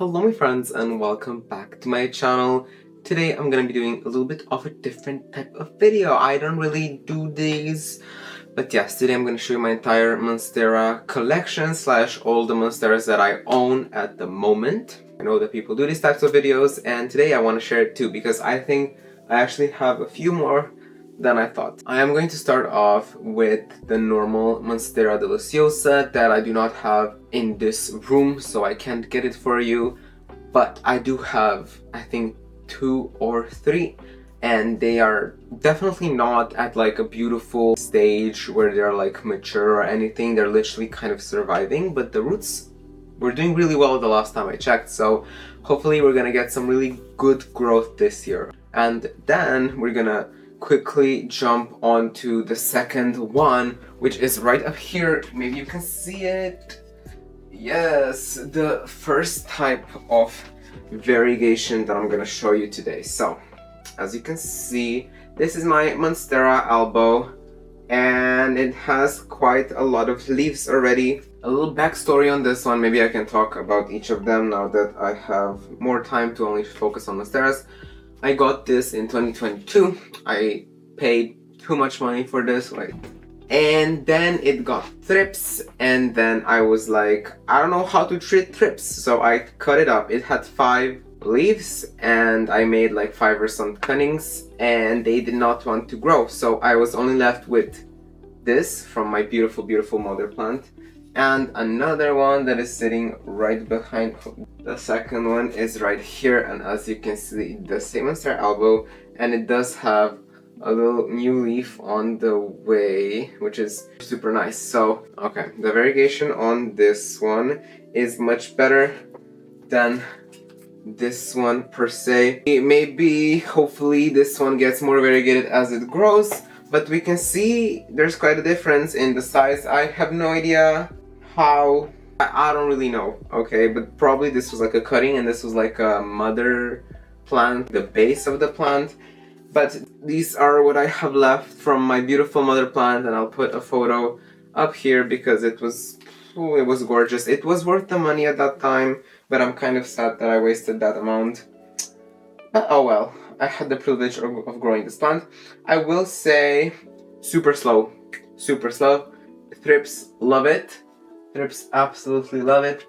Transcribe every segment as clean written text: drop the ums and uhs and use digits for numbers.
Hello my friends and welcome back to my channel. Today I'm gonna be doing a little bit of a different type of video. I don't really do these, but yes, today I'm gonna show you my entire Monstera collection slash all the Monsteras that I own at the moment. I know that people do these types of videos and today I want to share it too because I think I actually have a few more than I thought. I am going to start off with the normal Monstera deliciosa that I do not have in this room, so I can't get it for you, but I do have, I think, 2 or 3, and they are definitely not at like a beautiful stage where they're like mature or anything. They're literally kind of surviving, but the roots were doing really well the last time I checked, so hopefully we're gonna get some really good growth this year. And then we're gonna quickly jump onto the second one, which is right up here. Maybe you can see it. Yes, the first type of variegation that I'm gonna show you today. So, as you can see, this is my Monstera Albo, and it has quite a lot of leaves already. A little backstory on this one, maybe I can talk about each of them now that I have more time to only focus on Monsteras. I got this in 2022. I paid too much money for this, and then it got thrips, and then I was like, I don't know how to treat thrips, so I cut it up. It had 5 leaves, and I made like 5 or some cuttings, and they did not want to grow, so I was only left with this from my beautiful mother plant, and another one that is sitting right behind. The second one is right here, and as you can see, the same Monstera Albo, and it does have a little new leaf on the way, which is super nice. So, okay, the variegation on this one is much better than this one per se. Maybe, hopefully, this one gets more variegated as it grows, but we can see there's quite a difference in the size. I have no idea how. I don't really know, okay, but probably this was like a cutting and this was like a mother plant, the base of the plant. But these are what I have left from my beautiful mother plant, and I'll put a photo up here because it was gorgeous. It was worth the money at that time, but I'm kind of sad that I wasted that amount. But oh well, I had the privilege of growing this plant. I will say super slow. Thrips love it. Thrips absolutely love it.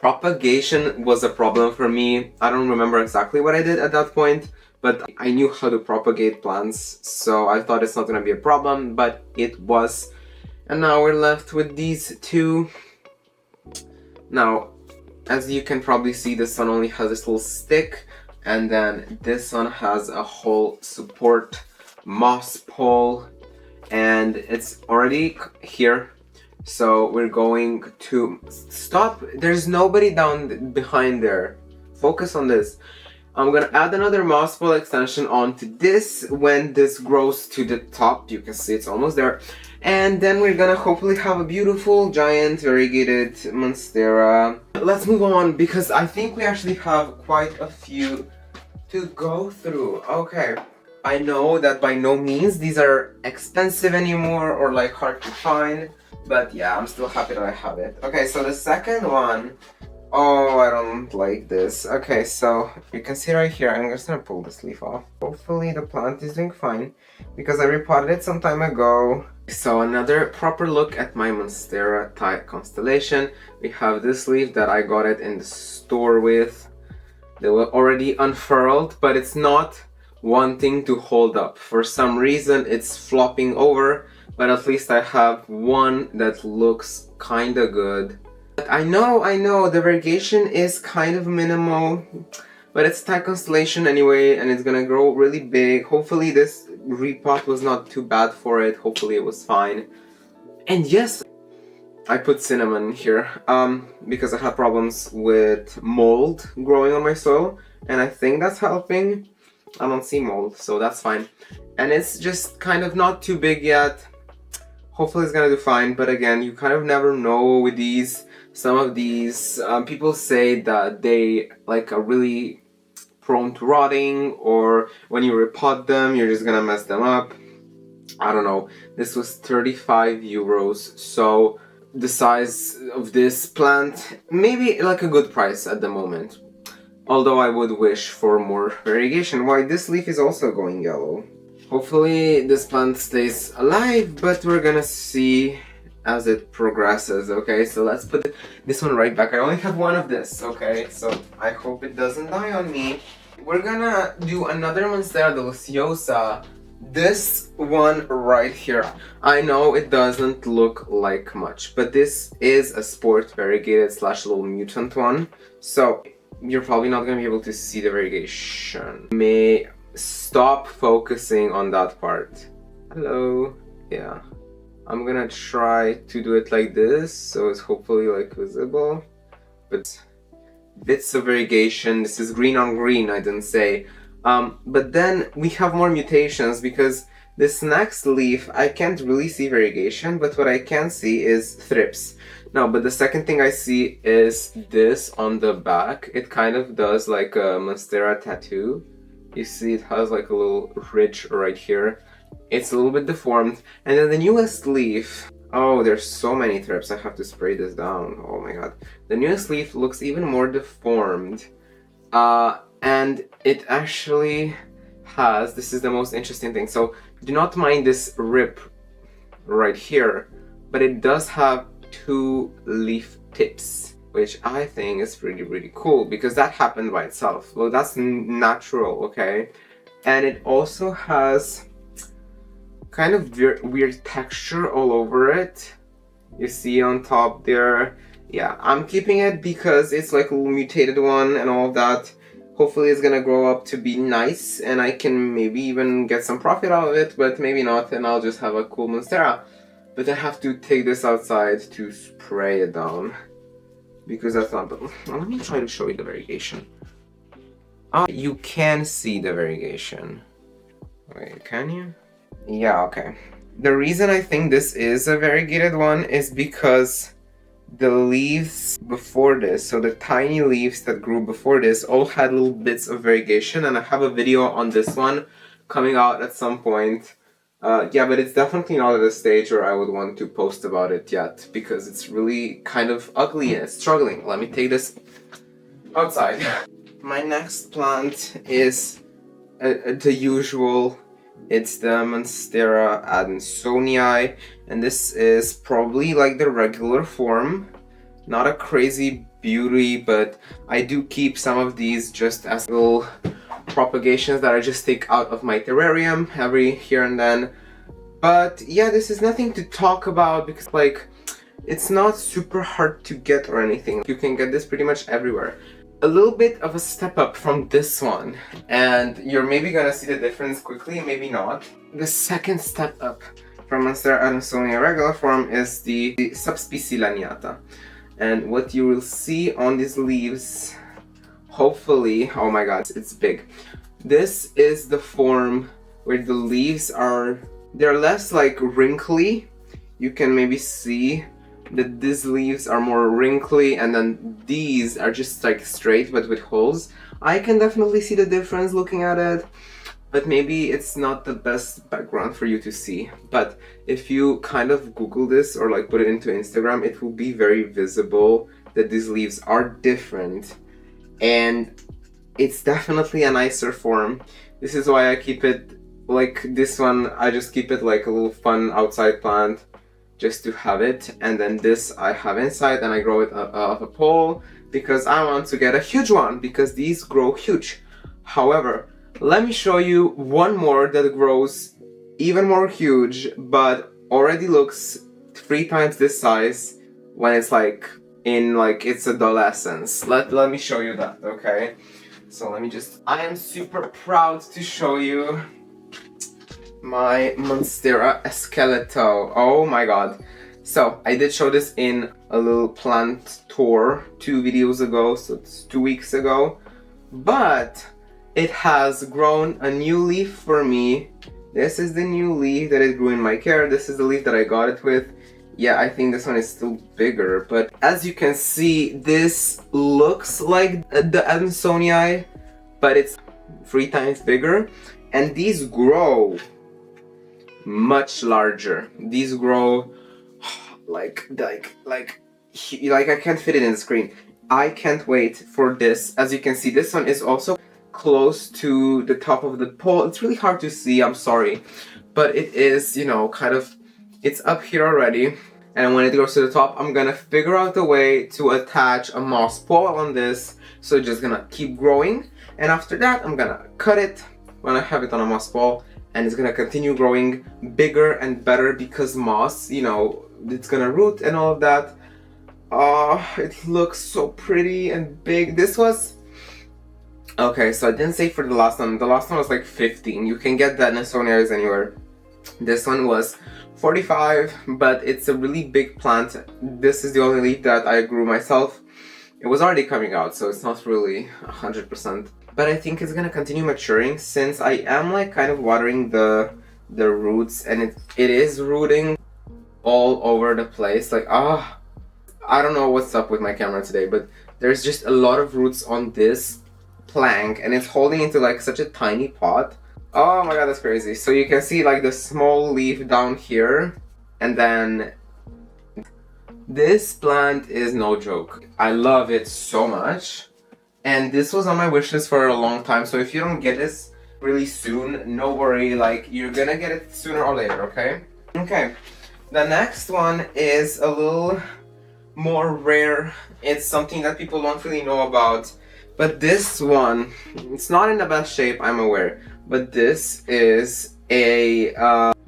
Propagation was a problem for me. I don't remember exactly what I did at that point, but I knew how to propagate plants, so I thought it's not gonna be a problem, but it was. And now we're left with these 2. Now, as you can probably see, this one only has this little stick, and then this one has a whole support moss pole, and it's already here. So we're going to stop. There's nobody down behind there. Focus on this. I'm gonna add another moss pole extension onto this when this grows to the top. You can see it's almost there. And then we're gonna hopefully have a beautiful giant variegated Monstera. Let's move on because I think we actually have quite a few to go through. Okay. I know that by no means these are expensive anymore or like hard to find. But yeah, I'm still happy that I have it. Okay, so the second one, oh, I don't like this. Okay, so you can see right here, I'm just gonna pull this leaf off. Hopefully the plant is doing fine because I repotted it some time ago. So another proper look at my Monstera type Constellation. We have this leaf that I got it in the store with. They were already unfurled, but it's not wanting to hold up. For some reason, it's flopping over. But at least I have one that looks kinda good. But I know, the variegation is kind of minimal, but it's type Constellation anyway, and it's gonna grow really big. Hopefully this repot was not too bad for it. Hopefully it was fine. And yes, I put cinnamon here, because I had problems with mold growing on my soil, and I think that's helping. I don't see mold, so that's fine. And it's just kind of not too big yet. Hopefully it's gonna do fine, but again, you kind of never know with these. Some of these, people say that they like are really prone to rotting, or when you repot them, you're just gonna mess them up. I don't know. This was 35 euros, so the size of this plant, maybe like a good price at the moment. Although I would wish for more variegation. Why, this leaf is also going yellow. Hopefully this plant stays alive, but we're gonna see as it progresses, okay? So let's put this one right back. I only have one of this, okay? So I hope it doesn't die on me. We're gonna do another Monstera deliciosa. This one right here. I know it doesn't look like much, but this is a sport variegated / little mutant one. So you're probably not gonna be able to see the variegation. May stop focusing on that part. Hello. Yeah. I'm gonna try to do it like this, so it's hopefully like visible. But bits of variegation. This is green on green, I didn't say. But then we have more mutations because this next leaf, I can't really see variegation, but what I can see is thrips. No, but the second thing I see is this on the back. It kind of does like a Monstera tattoo. You see it has like a little ridge right here. It's a little bit deformed. And then the newest leaf, oh, there's so many thrips. I have to spray this down. Oh my god. The newest leaf looks even more deformed. And it actually has, this is the most interesting thing. So do not mind this rip right here, but it does have 2 leaf tips, which I think is really cool because that happened by itself. Well, that's natural, okay? And it also has kind of weird texture all over it. You see on top there. Yeah, I'm keeping it because it's like a little mutated one and all of that. Hopefully it's gonna grow up to be nice and I can maybe even get some profit out of it, but maybe not, and I'll just have a cool Monstera. But I have to take this outside to spray it down because that's not. Well, let me try to show you the variegation. You can see the variegation. Wait, can you? Yeah, okay. The reason I think this is a variegated one is because the leaves before this, so the tiny leaves that grew before this, all had little bits of variegation, and I have a video on this one coming out at some point. Yeah, but it's definitely not at a stage where I would want to post about it yet, because it's really kind of ugly and it's struggling. Let me take this outside. My next plant is the usual. It's the Monstera Adansonii, and this is probably like the regular form. Not a crazy beauty, but I do keep some of these just as little propagations that I just take out of my terrarium every here and then. But yeah, this is nothing to talk about because like it's not super hard to get or anything. You can get this pretty much everywhere. A little bit of a step up from this one, and you're maybe gonna see the difference quickly, maybe not. The second step up from Monstera Adansonii regular form is the subspecies laniata. And what you will see on these leaves, hopefully, oh my god, it's big. This is the form where the leaves are, they're less like wrinkly. You can maybe see that these leaves are more wrinkly and then these are just like straight but with holes. I can definitely see the difference looking at it, but maybe it's not the best background for you to see. But if you kind of Google this or like put it into Instagram, it will be very visible that these leaves are different, and it's definitely a nicer form. This is why I keep it like this one. I just keep it like a little fun outside plant just to have it, and then this I have inside and I grow it out of a pole because I want to get a huge one because these grow huge. However, let me show you one more that grows even more huge but already looks 3 times this size when it's like in like its adolescence. Let me show you that, okay? So let me just, I am super proud to show you my Monstera Esqueleto. Oh my god. So I did show this in a little plant tour 2 videos ago, so it's 2 weeks ago, but it has grown a new leaf for me. This is the new leaf that it grew in my care. This is the leaf that I got it with. Yeah, I think this one is still bigger, but as you can see, this looks like the Adansonii, but it's 3 times bigger, and these grow much larger. These grow like I can't fit it in the screen. I can't wait for this. As you can see, this one is also close to the top of the pole. It's really hard to see, I'm sorry, but it is, you know, kind of, it's up here already. And when it goes to the top, I'm gonna figure out a way to attach a moss pole on this, so it's just gonna keep growing. And after that, I'm gonna cut it when I have it on a moss pole, and it's gonna continue growing bigger and better because moss, you know, it's gonna root and all of that. Oh, it looks so pretty and big. This was... Okay, so I didn't say for the last one. The last one was like 15. You can get that in honoraries anywhere. This one was 45, but it's a really big plant. This is the only leaf that I grew myself. It was already coming out, so it's not really 100%. But I think it's gonna continue maturing since I am like kind of watering the roots, and it is rooting all over the place. Like, I don't know what's up with my camera today, but there's just a lot of roots on this plank, and it's holding into like such a tiny pot. Oh my god, that's crazy. So you can see like the small leaf down here, and then this plant is no joke. I love it so much, and this was on my wish list for a long time, so if you don't get this really soon, no worry, like you're gonna get it sooner or later, okay? Okay, the next one is a little more rare. It's something that people don't really know about, but this one, it's not in the best shape, I'm aware, but this is a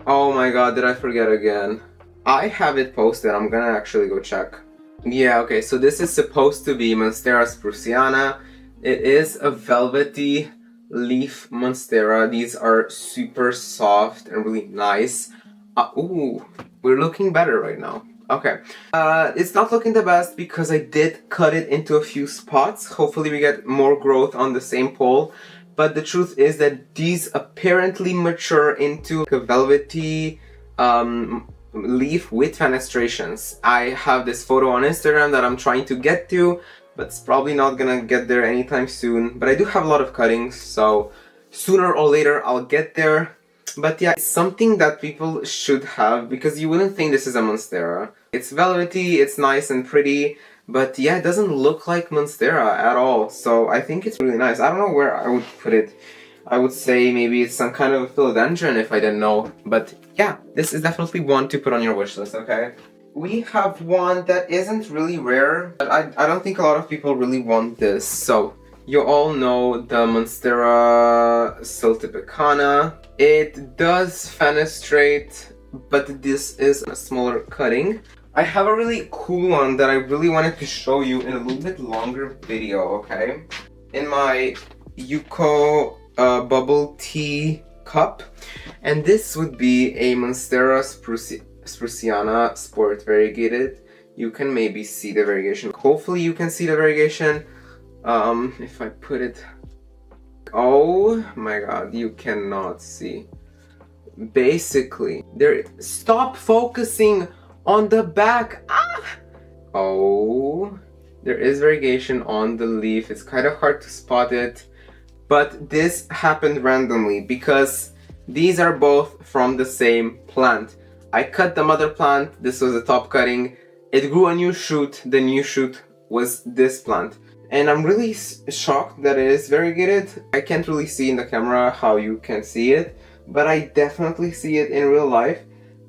oh my god, did I forget again? I have it posted. I'm gonna actually go check. Yeah, okay, so this is supposed to be Monstera Spruceana. It is a velvety leaf monstera. These are super soft and really nice. Ooh, we're looking better right now. Okay, it's not looking the best because I did cut it into a few spots. Hopefully we get more growth on the same pole. But the truth is that these apparently mature into a velvety leaf with fenestrations. I have this photo on Instagram that I'm trying to get to, but it's probably not gonna get there anytime soon. But I do have a lot of cuttings, so sooner or later I'll get there. But yeah, it's something that people should have because you wouldn't think this is a Monstera. It's velvety, it's nice and pretty, but yeah, it doesn't look like Monstera at all. So I think it's really nice. I don't know where I would put it. I would say maybe it's some kind of a philodendron if I didn't know. But yeah, this is definitely one to put on your wish list, okay? We have one that isn't really rare, but I don't think a lot of people really want this. So you all know the Monstera Siltepecana. It does fenestrate, but this is a smaller cutting. I have a really cool one that I really wanted to show you in a little bit longer video, okay? In my Yuko bubble tea cup. And this would be a Monstera Spruceana sport variegated. You can maybe see the variegation. Hopefully you can see the variegation. If I put it... Oh my god, you cannot see. Basically, stop focusing on the back. Oh, there is variegation on the leaf. It's kind of hard to spot it, but this happened randomly because these are both from the same plant. I cut the mother plant. This was a top cutting. It grew a new shoot. The new shoot was this plant. And I'm really shocked that it is variegated. I can't really see in the camera how you can see it, but I definitely see it in real life.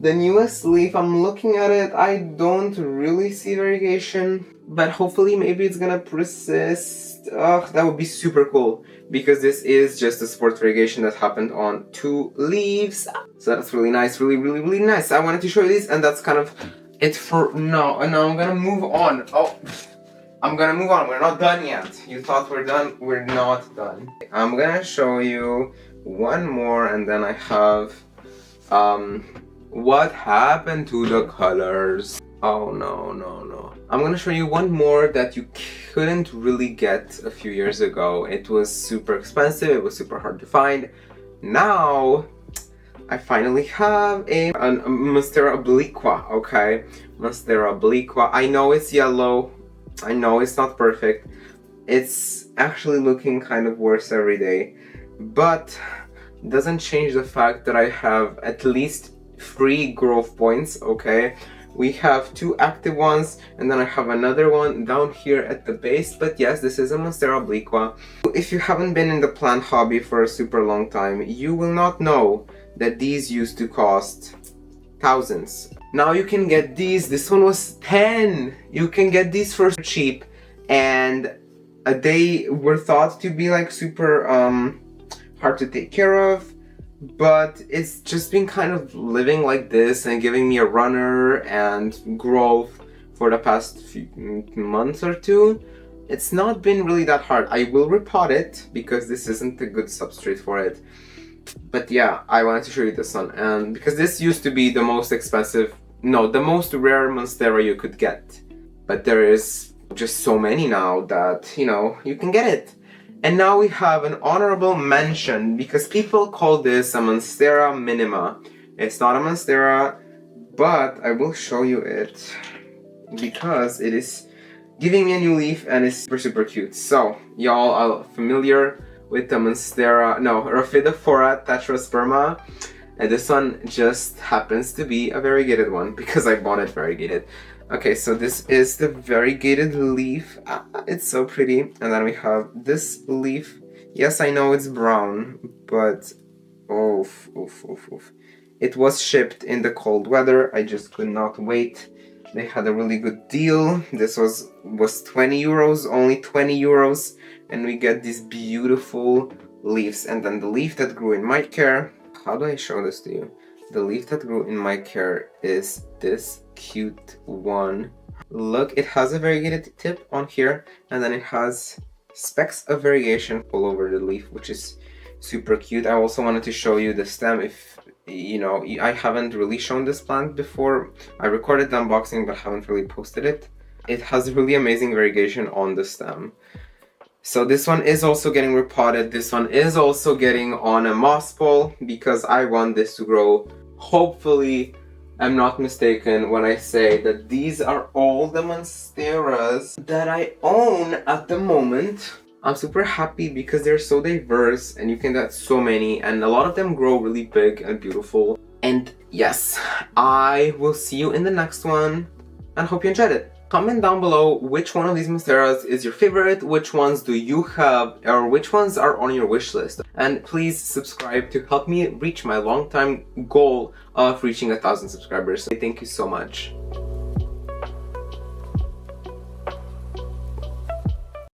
The newest leaf, I'm looking at it, I don't really see variegation, but hopefully maybe it's gonna persist. That would be super cool, because this is just a sport variegation that happened on 2 leaves. So that's really nice, really nice. I wanted to show you this, and that's kind of it for now. And now I'm gonna move on. I'm gonna move on. We're not done yet. You thought we're done? We're not done. I'm gonna show you one more, and then I have what happened to the colors. Oh no. I'm gonna show you one more that you couldn't really get a few years ago. It was super expensive. It was super hard to find. Now I finally have a Monstera Obliqua. Okay, Monstera Obliqua. I know it's yellow. I know it's not perfect. It's actually looking kind of worse every day, but it doesn't change the fact that I have at least 3 growth points, okay, We have 2 active ones, and then I have another one down here at the base. But yes, this is a Monstera Obliqua. If you haven't been in the plant hobby for a super long time, you will not know that these used to cost thousands. Now you can get these. This one was 10. You can get these for cheap, and they were thought to be like super hard to take care of. But it's just been kind of living like this and giving me a runner and growth for the past few months or two. It's not been really that hard. I will repot it because this isn't a good substrate for it. But yeah, I wanted to show you this one, and because this used to be the most expensive, no, the most rare Monstera you could get. But there is just so many now that, you know, you can get it. And now we have an honorable mention because people call this a Monstera minima. It's not a Monstera, but I will show you it because it is giving me a new leaf and it's super cute. So y'all are familiar with the Rhaphidophora tetrasperma, and this one just happens to be a variegated one because I bought it variegated. Okay, so this is the variegated leaf. It's so pretty. And then we have this leaf. Yes, I know it's brown, but oof. It was shipped in the cold weather. I just could not wait. They had a really good deal. This was 20 euros, only 20 euros. And we get these beautiful leaves. And then the leaf that grew in my care. How do I show this to you? The leaf that grew in my care is this cute one. Look, it has a variegated tip on here, and then it has specks of variegation all over the leaf, which is super cute. I also wanted to show you the stem. If you know, I haven't really shown this plant before. I recorded the unboxing but haven't really posted it. It has really amazing variegation on the stem. So this one is also getting repotted. This one is also getting on a moss pole because I want this to grow. Hopefully, I'm not mistaken when I say that these are all the Monsteras that I own at the moment. I'm super happy because they're so diverse and you can get so many, and a lot of them grow really big and beautiful. And yes, I will see you in the next one and hope you enjoyed it. Comment down below which one of these Monsteras is your favorite, which ones do you have, or which ones are on your wish list. And please subscribe to help me reach my long-time goal of reaching 1,000 subscribers. Thank you so much.